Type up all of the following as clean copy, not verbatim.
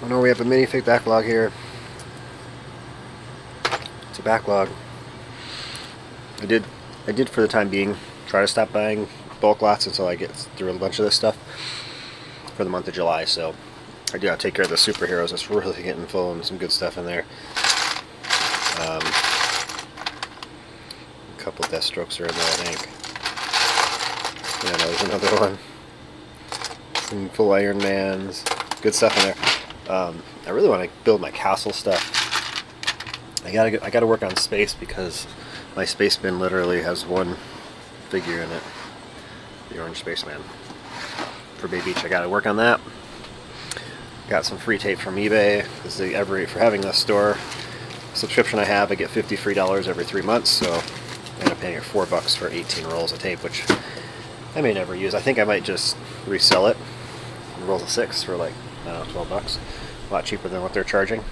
I know we have a minifig backlog here. It's a backlog. I did for the time being try to stop buying bulk lots until I get through a bunch of this stuff for the month of July. So I do gotta take care of the superheroes. It's really getting full and some good stuff in there. A couple Deathstrokes are in there, I think. Yeah, there's another one. Some full Iron Mans. Good stuff in there. I really want to build my castle stuff. I gotta work on space because my space bin literally has one figure in it, the orange spaceman for Bay Beach. I gotta work on that. Got some free tape from eBay because for having the store subscription I have, I get $50 free every 3 months. So I end up paying $4 for 18 rolls of tape, which I may never use. I think I might just resell it in rolls of 6 for like, I don't know, $12. A lot cheaper than what they're charging.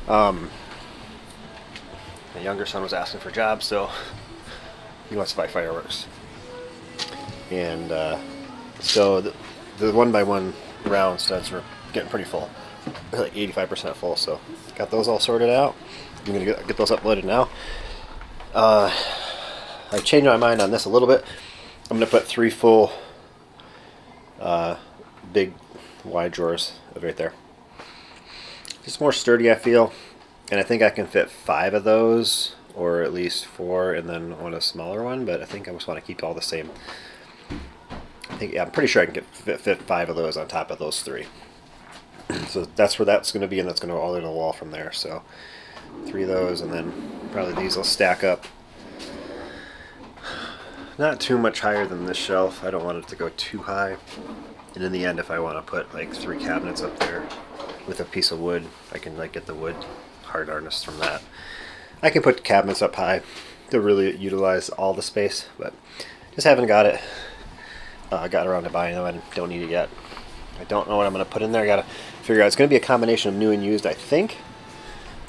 My younger son was asking for jobs, so he wants to buy fireworks. And so the 1x1 round studs were getting pretty full. They're like 85% full, so got those all sorted out. I'm going to get those uploaded now. I changed my mind on this a little bit. I'm going to put 3 full big wide drawers right there. Just more sturdy, I feel, and I think I can fit 5 of those, or at least 4, and then a smaller one. But I think I just want to keep all the same. I'm pretty sure I can fit 5 of those on top of those 3. So that's where that's going to be, and that's going to go all in the wall from there. So 3 of those, and then probably these will stack up. Not too much higher than this shelf. I don't want it to go too high. And in the end, if I want to put like 3 cabinets up there with a piece of wood, I can like get the wood hard harness from that. I can put cabinets up high to really utilize all the space, but just haven't got it. Got around to buying them. I don't need it yet. I don't know what I'm going to put in there. I got to figure out. It's going to be a combination of new and used, I think.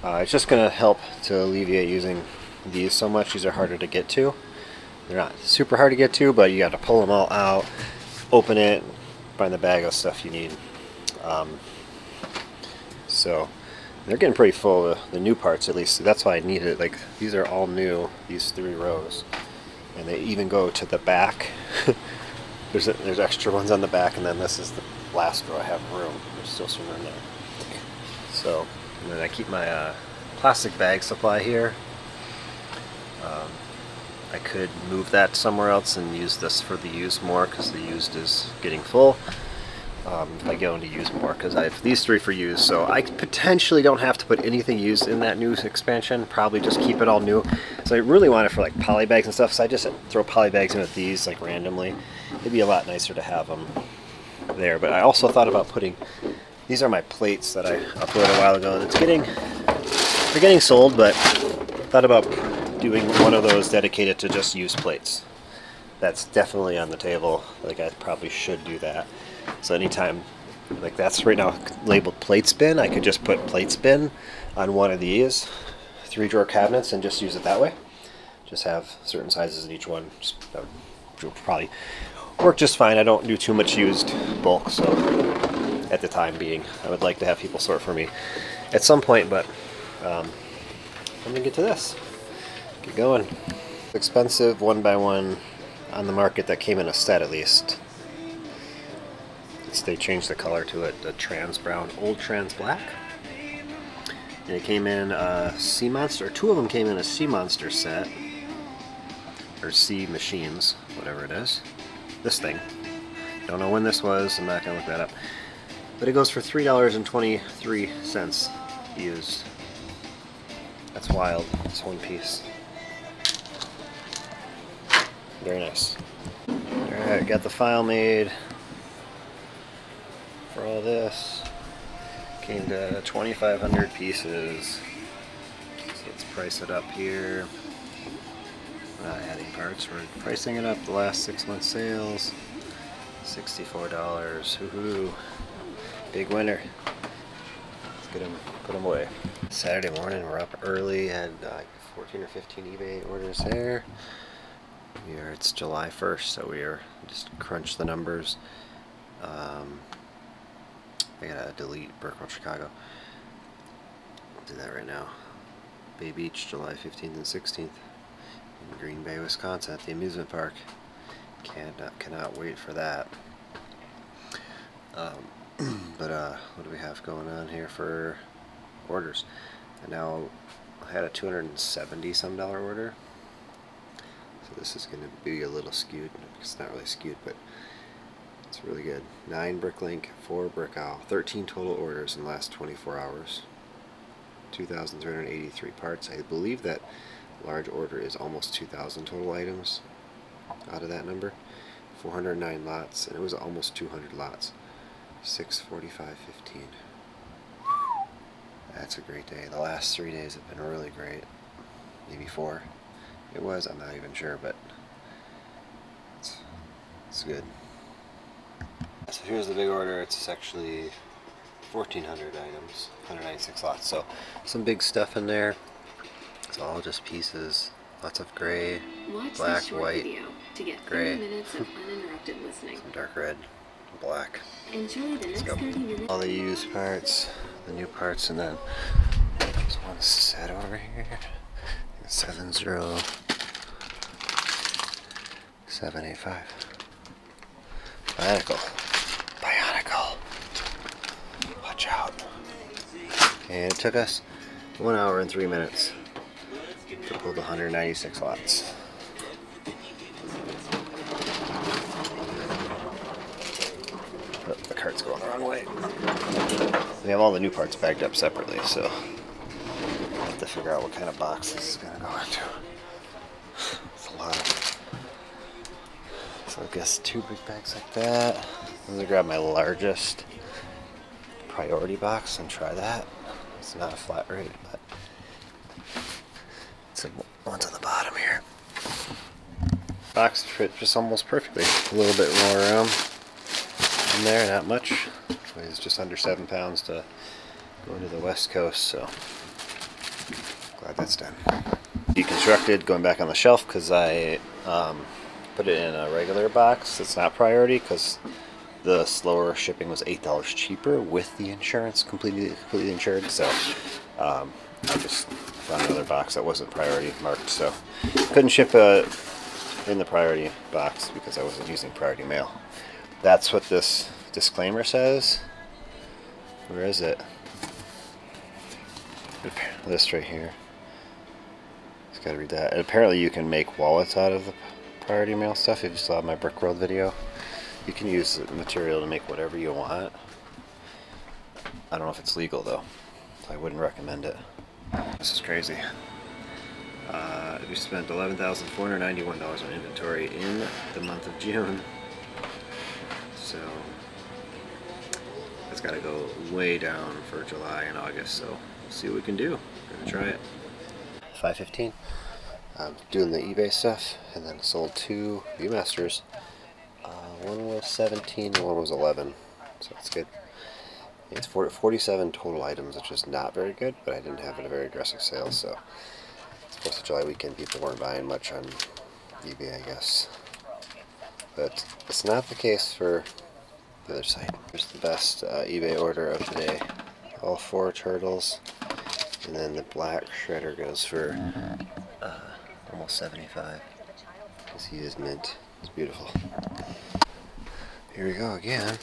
It's just going to help to alleviate using these so much. These are harder to get to. They're not super hard to get to, but you got to pull them all out, open it, find the bag of stuff you need. So they're getting pretty full, the new parts at least. That's why I need it. Like, these are all new, these 3 rows, and they even go to the back. There's extra ones on the back, and then this is the last row I have room. There's still some room there. So, and then I keep my plastic bag supply here. I could move that somewhere else and use this for the used more, because the used is getting full. If I go into used more, because I have these 3 for used, so I potentially don't have to put anything used in that new expansion. Probably just keep it all new. So I really want it for like poly bags and stuff, so I just throw poly bags in with these like randomly. It'd be a lot nicer to have them there. But I also thought about putting, these are my plates that I uploaded a while ago. They're getting sold, but thought about doing one of those dedicated to just used plates. That's definitely on the table. Like, I probably should do that. So anytime, like, that's right now labeled plate spin, I could just put plate spin on one of these 3-drawer cabinets and just use it that way. Just have certain sizes in each one. That would probably work just fine. I don't do too much used bulk, so at the time being, I would like to have people sort for me at some point, but I'm gonna get to this. Get going. Expensive 1x1 on the market that came in a set at least. They changed the color to it, the trans brown, old trans black. And it came in a Sea Monster, 2 of them came in a Sea Monster set, or Sea Machines, whatever it is. This thing. Don't know when this was, I'm not going to look that up. But it goes for $3.23 used. That's wild. It's one piece. Very nice. Alright, got the file made for all this. Came to 2,500 pieces. So let's price it up here. Not adding parts, we're pricing it up. The last 6 months sales, $64. Woohoo! Big winner. Let's get them, put them away. Saturday morning, we're up early, had like 14 or 15 eBay orders there. It's July 1st, so we are just crunch the numbers. I gotta delete Burkeville, Chicago. I'll do that right now. Bay Beach, July 15th and 16th in Green Bay, Wisconsin at the amusement park. Cannot wait for that. But what do we have going on here for orders? And now I had a $270 some order, so this is going to be a little skewed. It's not really skewed, but it's really good. 9 Bricklink, 4 Brick Owl, 13 total orders in the last 24 hours. 2,383 parts. I believe that large order is almost 2,000 total items out of that number. 409 lots, and it was almost 200 lots. 645.15. That's a great day. The last 3 days have been really great. Maybe 4. It was, I'm not even sure, but it's good. So here's the big order. It's actually 1,400 items, 196 lots. So some big stuff in there. It's all just pieces. Lots of gray, black, white, to get gray, 30 minutes of uninterrupted listening. some dark red, black. Enjoy the next 30 minutes. All the used parts, the new parts, and then there's one set over here. 70785. Bionicle. Watch out. And it took us 1 hour and 3 minutes to pull the 196 lots. Oh, the cart's going the wrong way. We have all the new parts bagged up separately, so I have to figure out what kind of box this is going to go into. It's a lot. So I guess 2 big bags like that. I'm going to grab my largest priority box and try that. It's not a flat rate, but it's one's on the bottom here. Box fit just almost perfectly. A little bit more room in there, not much. Weighs just under 7 pounds to go into the West Coast, so glad that's done. Deconstructed, going back on the shelf because I put it in a regular box. It's not priority because the slower shipping was $8 cheaper with the insurance, completely insured. So I just found another box that wasn't priority marked, so couldn't ship in the priority box because I wasn't using priority mail. That's what this disclaimer says. Where is it? This right here. Just gotta read that. And apparently you can make wallets out of the priority mail stuff. If you saw my Brick Road video, you can use the material to make whatever you want. I don't know if it's legal though, so I wouldn't recommend it. This is crazy. We spent $11,491 on inventory in the month of June. So it's got to go way down for July and August. So we'll see what we can do. We're gonna try it. 515. Doing the eBay stuff, and then sold 2 Viewmasters. One was 17 and one was 11, so that's good. It's 47 total items, which is not very good, but I didn't have a very aggressive sale, so it's 4th of July weekend. People weren't buying much on eBay, I guess. But it's not the case for the other site. Here's the best eBay order of the day. All 4 turtles, and then the black shredder goes for almost 75. You see his mint. It's beautiful. Here we go again.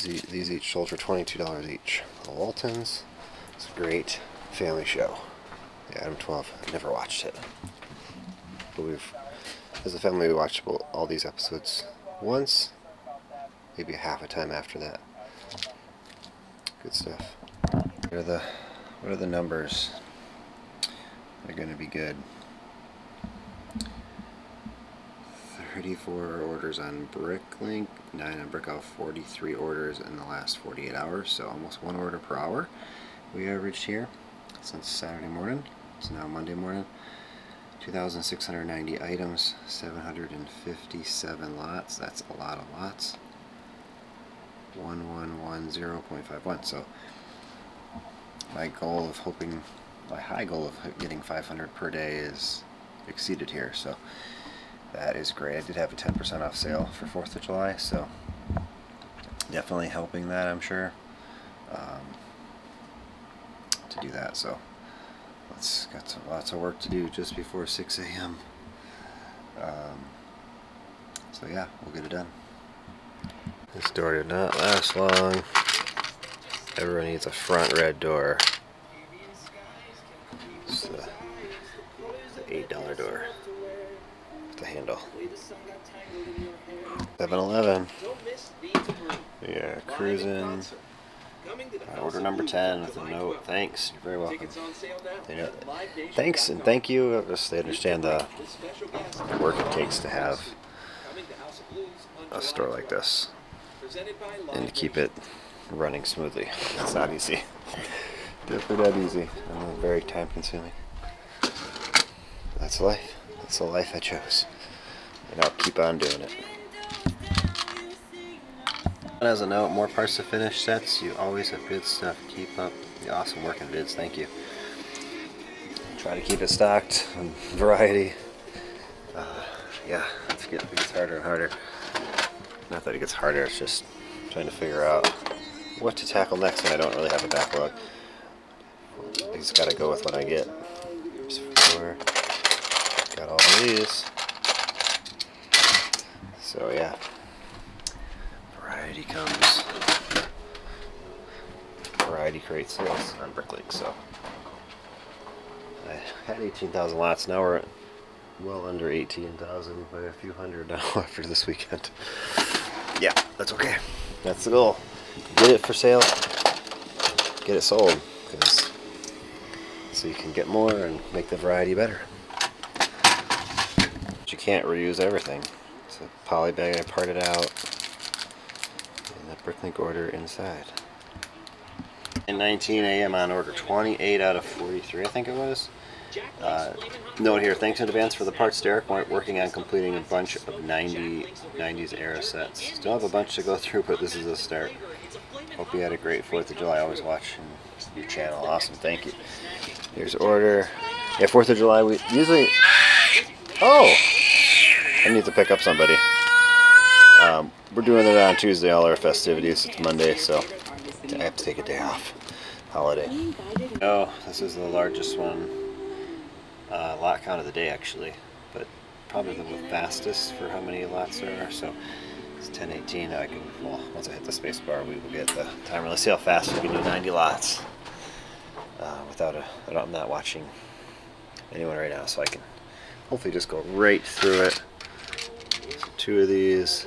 These each sold for $22 each. The Waltons. It's a great family show. The Adam 12. I've never watched it. But as a family, we watched all these episodes once, maybe half a time after that. Good stuff. What are the numbers? They're going to be good. 34 orders on Bricklink, 9 on Brick Owl, 43 orders in the last 48 hours, so almost 1 order per hour we averaged here since Saturday morning. It's now Monday morning. 2,690 items, 757 lots. That's a lot of lots. 1110.51. So my high goal of getting 500 per day is exceeded here. So that is great. I did have a 10% off sale for 4th of July, so definitely helping that, I'm sure, to do that. So let's got lots of work to do just before 6 a.m. So yeah, we'll get it done. This door did not last long. Everyone needs a front red door. It's the $8 door with the handle. 7-Eleven. Yeah, cruising. Order number 10 with a note. Thanks. You're very welcome. They know, thanks and thank you. They understand the work it takes to have a store like this and to keep it running smoothly. It's not easy. Definitely not easy. And very time consuming. That's life. That's the life I chose. And I'll keep on doing it. As a note, more parts to finish sets. You always have good stuff. Keep up the awesome work in vids. Thank you. Try to keep it stocked and variety. Yeah, it gets harder and harder. Not that it gets harder, it's just trying to figure out what to tackle next when I don't really have a backlog. I just gotta go with what I get. There's 4. Got all of these. So yeah. Variety comes. Variety creates sales on Bricklink, so I had 18,000 lots. Now we're at well under 18,000 by a few hundred now after this weekend. Yeah, that's okay. That's the goal. Get it for sale. Get it sold, so you can get more and make the variety better. But you can't reuse everything. It's a poly bag I parted out. Bricklink order inside. And 19 a.m. on order, 28 out of 43 I think it was. Note here, thanks in advance for the parts, Derek. Working on completing a bunch of 90s era sets. Still have a bunch to go through, but this is a start. Hope you had a great 4th of July. I always watch your channel. Awesome, thank you. Here's order. Yeah, 4th of July we usually... Oh! I need to pick up somebody. We're doing it on Tuesday, all our festivities. It's Monday, so I have to take a day off. Holiday. Oh, this is the largest one. Lot count of the day, actually, but probably the fastest for how many lots there are. So it's 10:18. I can, well, once I hit the space bar, we will get the timer. Let's see how fast we can do 90 lots I'm not watching anyone right now, so I can hopefully just go right through it. So 2 of these.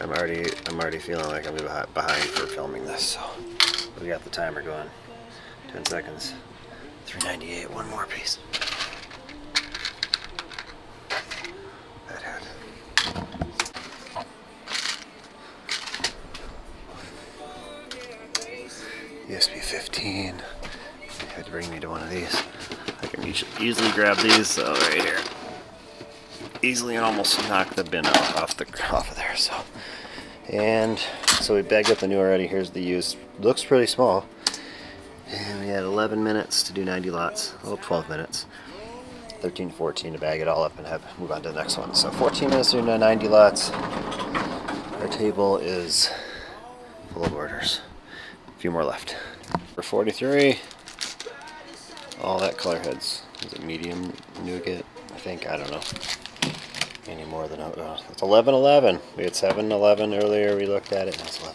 I'm already feeling like I'm behind for filming this, so we got the timer going. 10 seconds. 398. One more piece. That had. ESP 15. They had to bring me to one of these. I can easily grab these. So right here. Easily and almost knock the bin off of there. So we bagged up the new already. Here's the used. Looks pretty small. And we had 11 minutes to do 90 lots. Well, 12 minutes. 13 to 14 to bag it all up and move on to the next one. So 14 minutes to do 90 lots. Our table is full of orders. A few more left. For 43. All that color heads. Is it medium nougat? I think. I don't know. Any more than it's 11-11. We had 7-11 earlier. We looked at it. Now it's 11-11.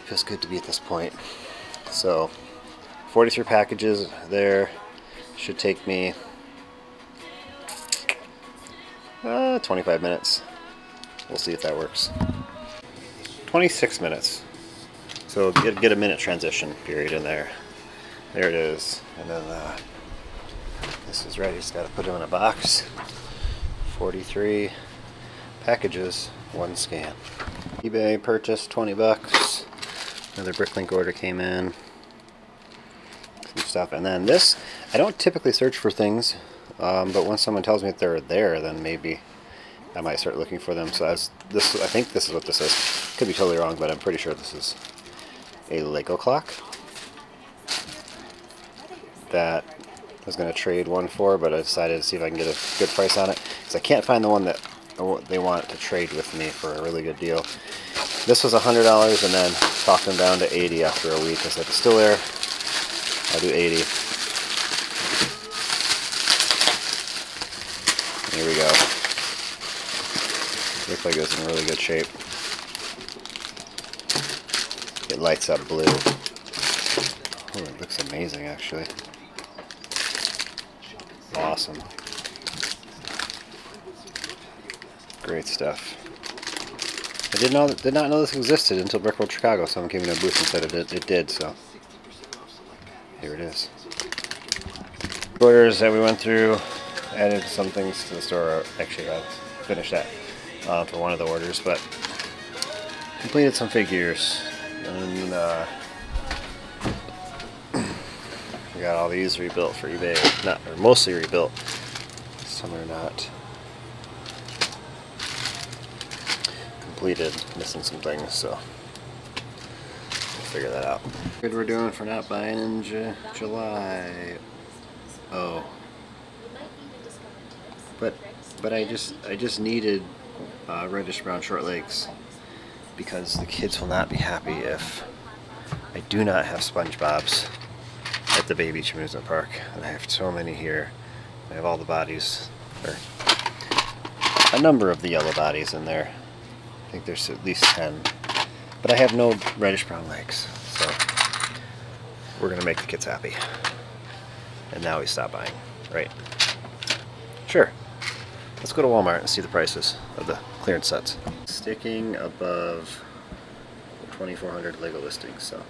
Feels good to be at this point. So 43 packages there. Should take me 25 minutes. We'll see if that works. 26 minutes. So get a minute transition period in there. There it is. And then this is ready. Just got to put them in a box. 43 packages, 1 scan. eBay purchase, 20 bucks. Another Bricklink order came in. Some stuff. And then this, I don't typically search for things but once someone tells me that they're there, then maybe I might start looking for them. So I think this is what this is. Could be totally wrong, but I'm pretty sure this is a Lego clock that I was going to trade one for, but I decided to see if I can get a good price on it, because I can't find the one that they want to trade with me for a really good deal. This was $100, and then talked them down to $80 after a week. I said, it's still there, I'll do $80. Here we go. Looks like it was in really good shape. It lights up blue. Oh, it looks amazing, actually. Awesome. Great stuff. I did not know this existed until Brickworld Chicago. Someone gave me a booth and said it did, so here it is. Orders that we went through, added some things to the store. Actually, I finished that for one of the orders, but completed some figures. And we got all these rebuilt for eBay, or mostly rebuilt. Some are not completed, missing some things, so we'll figure that out. Good we're doing for not buying in July. Oh, but I just needed reddish brown short legs, because the kids will not be happy if I do not have SpongeBob's at the Bay Beach Amusement Park. And I have so many here. I have all the bodies, or a number of the yellow bodies in there. I think there's at least 10. But I have no reddish brown legs, so we're gonna make the kids happy. And now we stop buying, right? Sure. Let's go to Walmart and see the prices of the clearance sets. Sticking above 2,400 Lego listings, so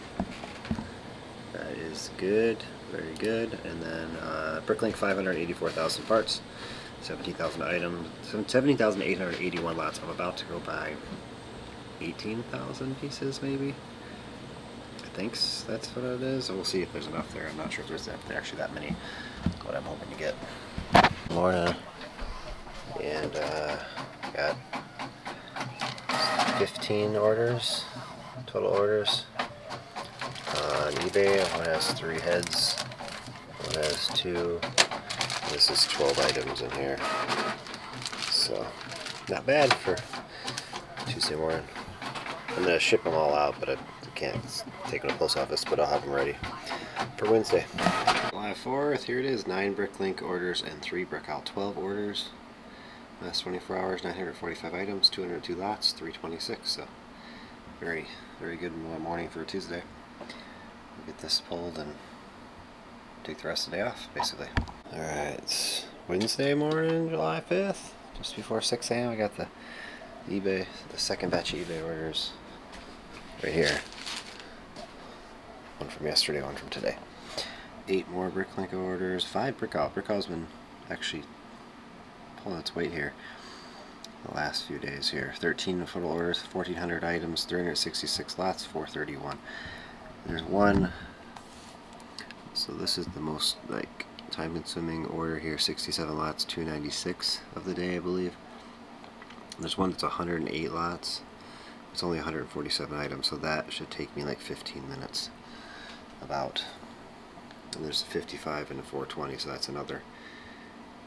that is good, very good. And then Bricklink 584,000 parts, 17,000 items, 17,881 lots. I'm about to go buy 18,000 pieces, maybe. I think that's what it is. We'll see if there's enough there. I'm not sure if there's actually that many, what I'm hoping to get. Morning. And got 15 orders, total orders. On eBay, one has 3 heads, one has 2. This is 12 items in here. So, not bad for Tuesday morning. I'm going to ship them all out, but I can't take them to the post office, but I'll have them ready for Wednesday. July 4th, here it is, 9 Bricklink orders and 3 Brickout. 12 orders. Last 24 hours, 945 items, 202 lots, 326. So, very, very good morning for a Tuesday. We'll get this pulled and take the rest of the day off, basically. Alright, it's Wednesday morning, July 5th. Just before 6 a.m. I got the eBay, the second batch of eBay orders right here. One from yesterday, one from today. 8 more Bricklink orders, 5 Brickout. Brickout's been actually pulling its weight here the last few days here. 13 total orders, 1,400 items, 366 lots, 431. There's one, so this is the most like time-consuming order here, 67 lots, 296 of the day, I believe. There's one that's 108 lots. It's only 147 items, so that should take me like 15 minutes about. And there's 55 and a 420, so that's another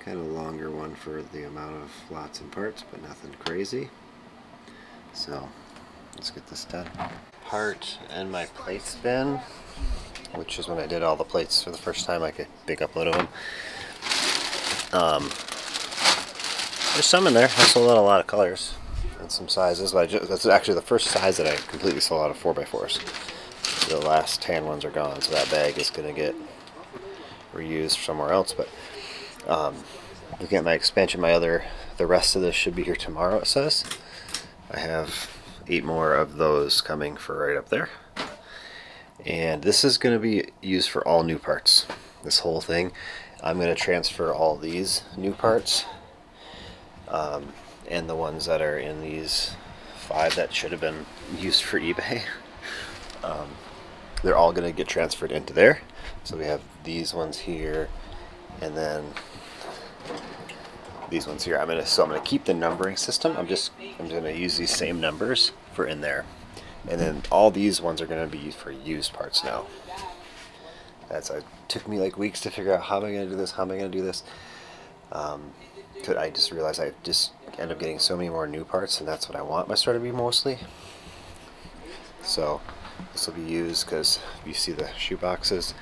kind of longer one for the amount of lots and parts, but nothing crazy. So let's get this done. Part and my plates bin, which is when I did all the plates for the first time, like a big upload of them. There's some in there. I sold out a lot of colors and some sizes, but that's actually the first size that I completely sold out of 4x4s. The last tan ones are gone, so that bag is going to get reused somewhere else. But looking at my expansion, the rest of this should be here tomorrow, it says. I have 8 more of those coming for right up there. And this is going to be used for all new parts. This whole thing. I'm going to transfer all these new parts and the ones that are in these 5 that should have been used for eBay. They're all going to get transferred into there. So we have these ones here, and then these ones here. I'm gonna keep the numbering system. I'm gonna use these same numbers for in there, and then all these ones are gonna be for used parts now. It took me like weeks to figure out how am I gonna do this. How am I gonna do this? I just realized I just end up getting so many more new parts, and that's what I want my store to be mostly. So this will be used because you see the shoe boxes.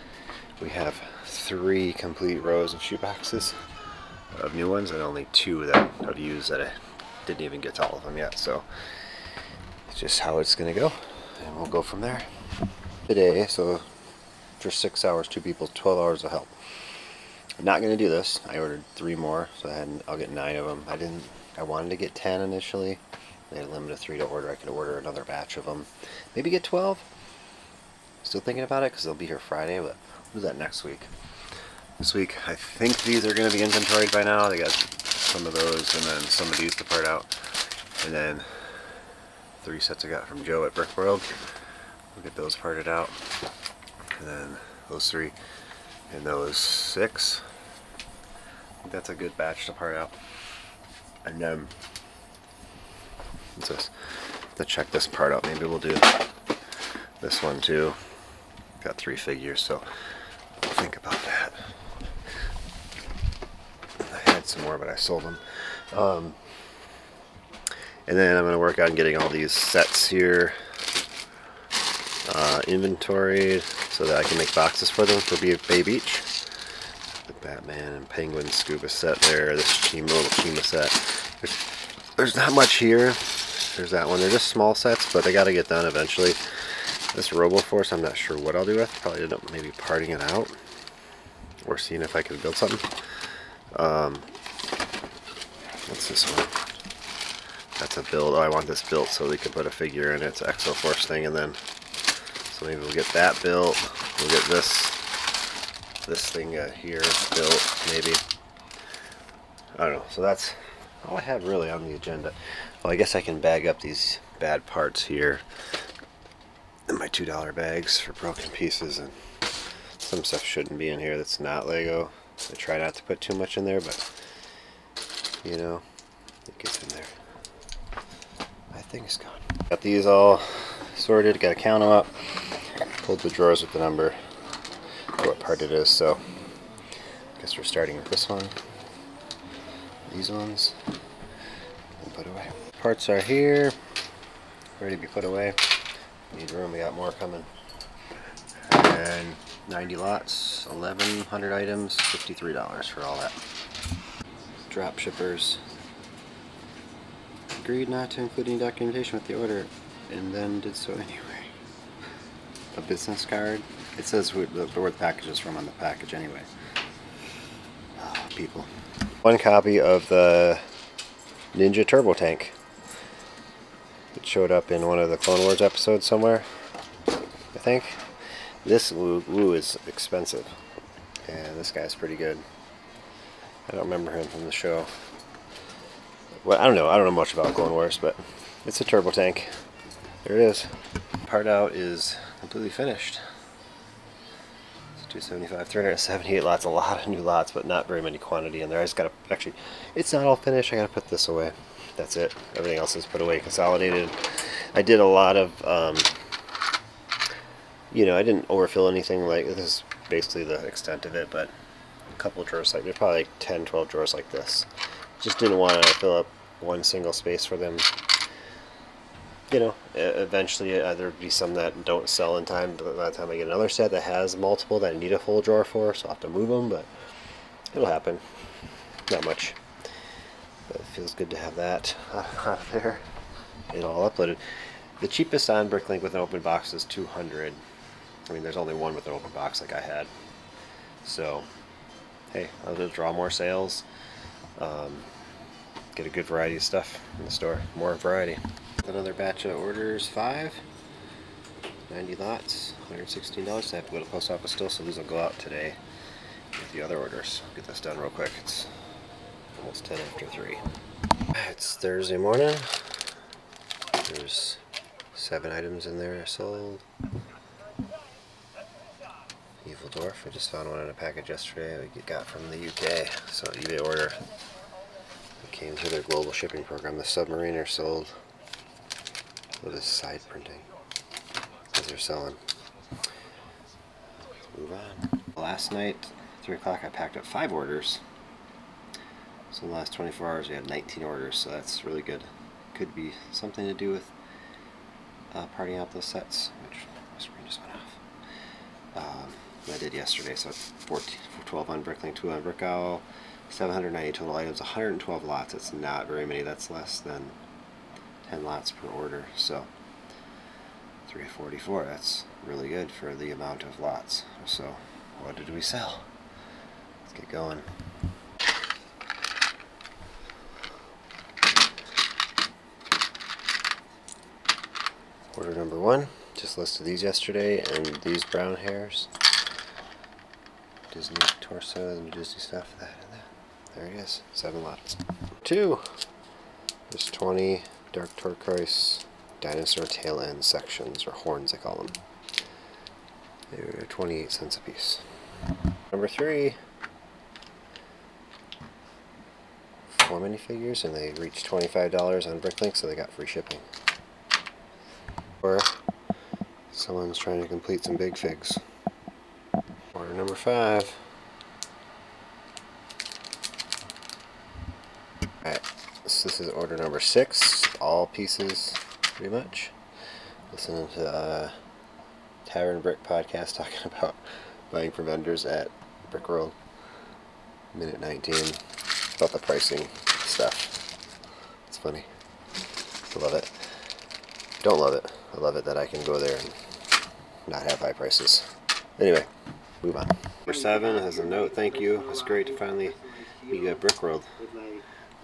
We have 3 complete rows of shoe boxes of new ones, and only 2 that I've used that I didn't even get to all of them yet. So it's just how it's gonna go, and we'll go from there. Today, so for 6 hours, 2 people, 12 hours of help. I'm not gonna do this. I ordered 3 more, so I'll get 9 of them. I wanted to get 10 initially. They had a limit of 3 to order. I could order another batch of them. Maybe get 12. Still thinking about it because they'll be here Friday, but we'll do that next week. This week, I think these are going to be inventoried by now. They got some of those, and then some of these to part out. And then 3 sets I got from Joe at Brick World. We'll get those parted out. And then those 3 and those 6. I think that's a good batch to part out. And then let's check this part out. Maybe we'll do this one too. Got 3 figures, so we'll think about that. I had some more, but I sold them. And then I'm going to work on getting all these sets here inventoried so that I can make boxes for them for Bay Beach. The Batman and Penguin scuba set there. This little Chima set. There's not much here. There's that one. They're just small sets, but they got to get done eventually. This RoboForce, I'm not sure what I'll do with. Probably end up maybe parting it out or seeing if I can build something. What's this one? That's a build. Oh, I want this built so we can put a figure in it. It's an Exoforce thing, and then so maybe we'll get that built. We'll get this thing here built, maybe. I don't know. So that's all I have really on the agenda. Well, I guess I can bag up these bad parts here in my $2 bags for broken pieces, and some stuff shouldn't be in here that's not Lego. I try not to put too much in there, but you know, it gets in there. My thing's gone. Got these all sorted, got to count them up. Pulled the drawers with the number, what part it is, so I guess we're starting with this one, these ones, and put away. Parts are here, ready to be put away. Need room, we got more coming. And 90 lots, 1,100 items, $53 for all that. Drop shippers agreed not to include any documentation with the order, and then did so anyway. A business card. It says where the package is from on the package anyway. Oh, people. 1 copy of the Ninja Turbo Tank. It showed up in one of the Clone Wars episodes somewhere, I think. This Woo is expensive, and this guy's pretty good. I don't remember him from the show. Well, I don't know much about Clone Wars, but it's a turbo tank. There it is. Part out is completely finished. It's 275, 378 lots, a lot of new lots, but not very many quantity in there. I just gotta, actually, it's not all finished. I gotta put this away. That's it. Everything else is put away, consolidated. I did a lot of, you know, I didn't overfill anything. Like, this is basically the extent of it, but a couple of drawers, like, there's probably like 10, 12 drawers like this. Just didn't want to fill up one single space for them. You know, eventually there'd be some that don't sell in time, but by the time I get another set that has multiple that I need a full drawer for, so I'll have to move them, but it'll happen. Not much. But it feels good to have that out of there. It all uploaded. The cheapest on Bricklink with an open box is $200. I mean, there's only one with an open box like I had. So, hey, I'll just draw more sales. Get a good variety of stuff in the store. More variety. Another batch of orders, 5. 90 lots, $116. I have to go to the post office still, so these will go out today with the other orders. Get this done real quick. It's almost 10 after 3. It's Thursday morning. There's 7 items in there I sold. Evil Dwarf, I just found one in a package yesterday we got from the UK. So eBay order. came through their global shipping program. The Submariner sold. What is side printing? As they're selling. Let's move on. Last night, 3 o'clock, I packed up 5 orders. So in the last 24 hours, we had 19 orders, so that's really good. Could be something to do with parting out those sets, which my screen just went off. I did yesterday, so 12 on Brickling, 2 on Brick Owl, 790 total items, 112 lots. It's not very many. That's less than 10 lots per order. So 344. That's really good for the amount of lots. So what did we sell? Let's get going. Order number 1. Just listed these yesterday, and these brown hairs. Disney torso and Disney stuff. That and that. There it is. 7 lots. 2. There's 20 dark turquoise dinosaur tail end sections, or horns, I call them. They're 28 cents a piece. Number 3. 4 minifigures, and they reached $25 on Bricklink, so they got free shipping. Or someone's trying to complete some big figs. Order number 5. Alright, so this is order number 6. All pieces, pretty much. Listening to Tavern Brick podcast talking about buying from vendors at Brick World. Minute 19. About the pricing stuff. It's funny. I love it. Don't love it. I love it that I can go there and not have high prices. Anyway, move on. Number 7 has a note. Thank you. It's great to finally be at Brick World.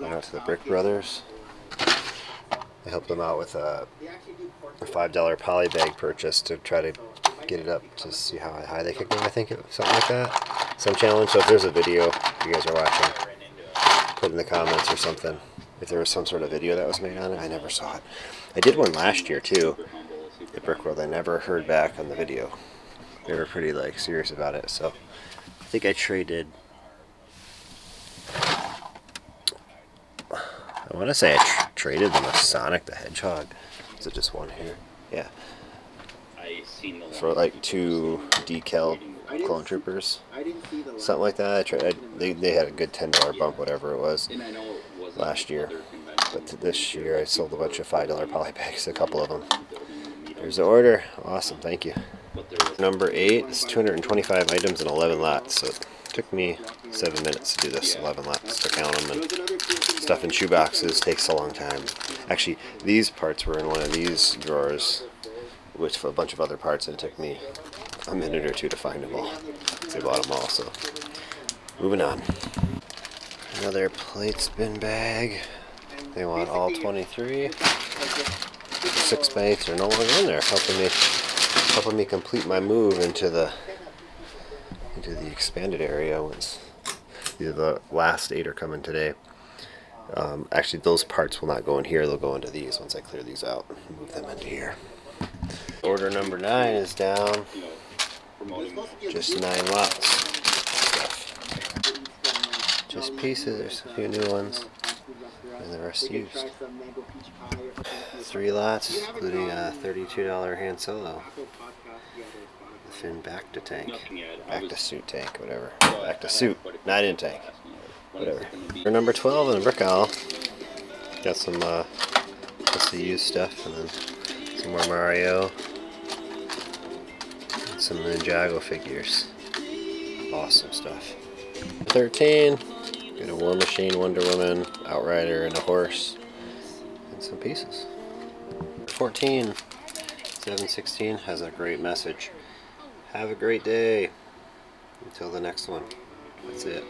Went out to the Brick Brothers. I helped them out with a $5 poly bag purchase to try to get it up to see how high they could go. I think it was something like that. Some challenge. So if there's a video you guys are watching, put in the comments or something. If there was some sort of video that was made on it, I never saw it. I did one last year too at Brick World. I never heard back on the video. They were pretty serious about it. So I think I traded. I want to say I traded them a Sonic the Hedgehog. Is it just one here? Yeah. For 2 decal clone troopers, something like that. They had a good $10 bump, whatever it was, last year. But this year I sold a bunch of $5 poly bags, a couple of them. There's the order. Awesome, thank you. Number 8 is 225 items and 11 lots. So it took me 7 minutes to do this. 11 lots to count them, and stuff in shoe boxes takes a long time. Actually, these parts were in one of these drawers with a bunch of other parts, and it took me a minute or 2 to find them all. They bought them all, so moving on. Another plate bin bag. They want all 23. 6 bags are no longer in there, helping me complete my move into the expanded area. Once the last 8 are coming today. Actually, those parts will not go in here. They'll go into these once I clear these out and move them into here. Order number 9 is down. Just 9 lots. Stuff. Just pieces. There's a few new ones, and the rest used. 3 lots, including a $32 hand solo. The fin back to tank, back to suit tank, whatever. Back to suit, not in tank, whatever. Order number 12 in the Brick Owl. Got some just the used stuff, and then some more Mario. And some Ninjago figures. Awesome stuff. 13, got a War Machine, Wonder Woman, Outrider, and a horse. And some pieces. 14, 716 has a great message. Have a great day. Until the next one. That's it.